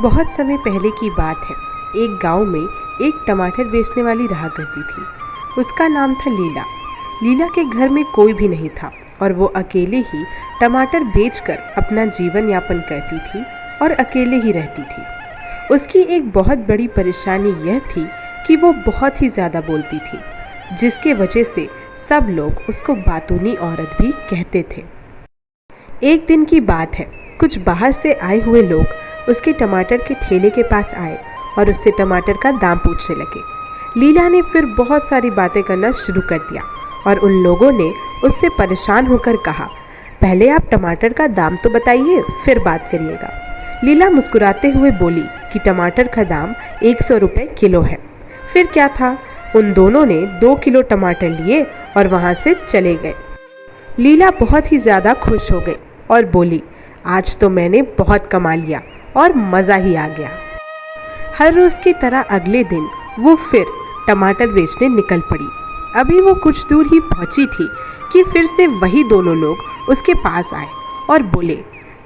बहुत समय पहले की बात है। एक गांव में एक टमाटर बेचने वाली रहा करती थी। उसका नाम था लीला। लीला के घर में कोई भी नहीं था और वो अकेले ही टमाटर बेचकर अपना जीवन यापन करती थी और अकेले ही रहती थी। उसकी एक बहुत बड़ी परेशानी यह थी कि वो बहुत ही ज़्यादा बोलती थी, जिसके वजह से सब लोग उसको बातूनी औरत भी कहते थे। एक दिन की बात है, कुछ बाहर से आए हुए लोग उसके टमाटर के ठेले के पास आए और उससे टमाटर का दाम पूछने लगे। लीला ने फिर बहुत सारी बातें करना शुरू कर दिया और उन लोगों ने उससे परेशान होकर कहा, पहले आप टमाटर का दाम तो बताइए, फिर बात करिएगा। लीला मुस्कुराते हुए बोली कि टमाटर का दाम 100 रुपये किलो है। फिर क्या था, उन दोनों ने 2 किलो टमाटर लिए और वहाँ से चले गए। लीला बहुत ही ज़्यादा खुश हो गई और बोली, आज तो मैंने बहुत कमा लिया और मज़ा ही आ गया। हर रोज़ की तरह अगले दिन वो फिर टमाटर बेचने निकल पड़ी। अभी वो कुछ दूर ही पहुंची थी कि फिर से वही दोनों लोग उसके पास आए और बोले,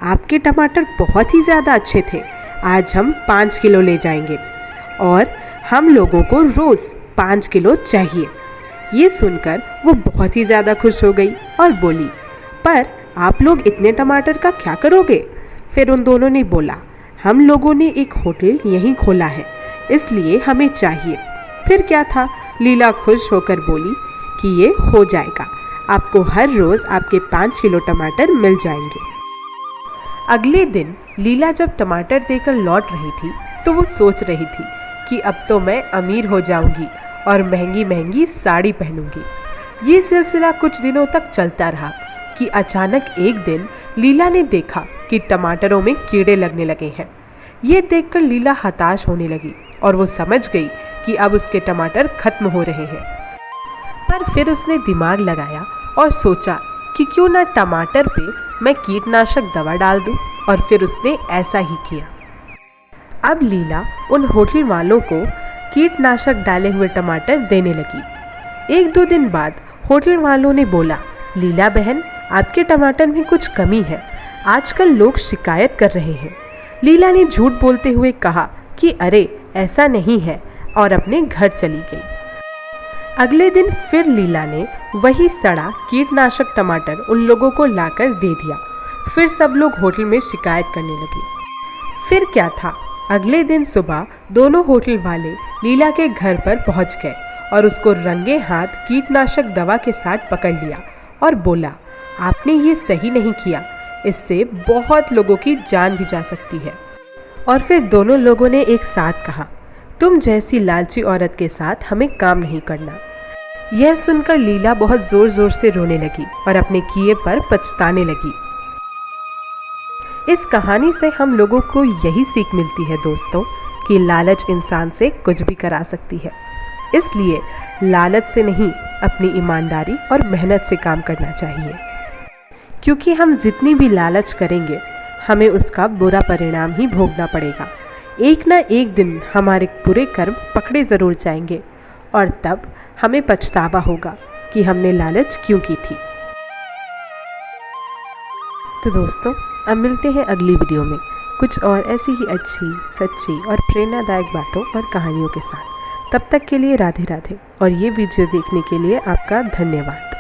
आपके टमाटर बहुत ही ज़्यादा अच्छे थे, आज हम 5 किलो ले जाएंगे और हम लोगों को रोज़ 5 किलो चाहिए। ये सुनकर वो बहुत ही ज़्यादा खुश हो गई और बोली, पर आप लोग इतने टमाटर का क्या करोगे? फिर उन दोनों ने बोला, हम लोगों ने एक होटल यहीं खोला है, इसलिए हमें चाहिए। फिर क्या था, लीला खुश होकर बोली कि ये हो जाएगा, आपको हर रोज़ आपके 5 किलो टमाटर मिल जाएंगे। अगले दिन लीला जब टमाटर देकर लौट रही थी तो वो सोच रही थी कि अब तो मैं अमीर हो जाऊंगी और महंगी महंगी साड़ी पहनूंगी। ये सिलसिला कुछ दिनों तक चलता रहा कि अचानक एक दिन लीला ने देखा कि टमाटरों में कीड़े लगने लगे हैं। ये देखकर लीला हताश होने लगी और वो समझ गई कि अब उसके टमाटर खत्म हो रहे हैं। पर फिर उसने दिमाग लगाया और सोचा कि क्यों ना टमाटर पे मैं कीटनाशक दवा डाल दूं, और फिर उसने ऐसा ही किया। अब लीला उन होटल वालों को कीटनाशक डाले हुए टमाटर देने लगी। 1-2 दिन बाद होटल वालों ने बोला, लीला बहन, आपके टमाटर में कुछ कमी है, आजकल लोग शिकायत कर रहे हैं। लीला ने झूठ बोलते हुए कहा कि अरे ऐसा नहीं है और अपने घर चली गई। अगले दिन फिर लीला ने वही सड़ा कीटनाशक टमाटर उन लोगों को लाकर दे दिया। फिर सब लोग होटल में शिकायत करने लगे। फिर क्या था, अगले दिन सुबह दोनों होटल वाले लीला के घर पर पहुंच गए और उसको रंगे हाथ कीटनाशक दवा के साथ पकड़ लिया और बोला, आपने ये सही नहीं किया, इससे बहुत लोगों की जान भी जा सकती है। और फिर दोनों लोगों ने एक साथ कहा, तुम जैसी लालची औरत के साथ हमें काम नहीं करना। यह सुनकर लीला बहुत जोर जोर से रोने लगी और अपने किए पर पछताने लगी। इस कहानी से हम लोगों को यही सीख मिलती है दोस्तों कि लालच इंसान से कुछ भी करा सकती है। इसलिए लालच से नहीं, अपनी ईमानदारी और मेहनत से काम करना चाहिए, क्योंकि हम जितनी भी लालच करेंगे हमें उसका बुरा परिणाम ही भोगना पड़ेगा। एक ना एक दिन हमारे बुरे कर्म पकड़े ज़रूर जाएंगे और तब हमें पछतावा होगा कि हमने लालच क्यों की थी। तो दोस्तों, अब मिलते हैं अगली वीडियो में कुछ और ऐसी ही अच्छी, सच्ची और प्रेरणादायक बातों और कहानियों के साथ। तब तक के लिए राधे राधे, और ये वीडियो देखने के लिए आपका धन्यवाद।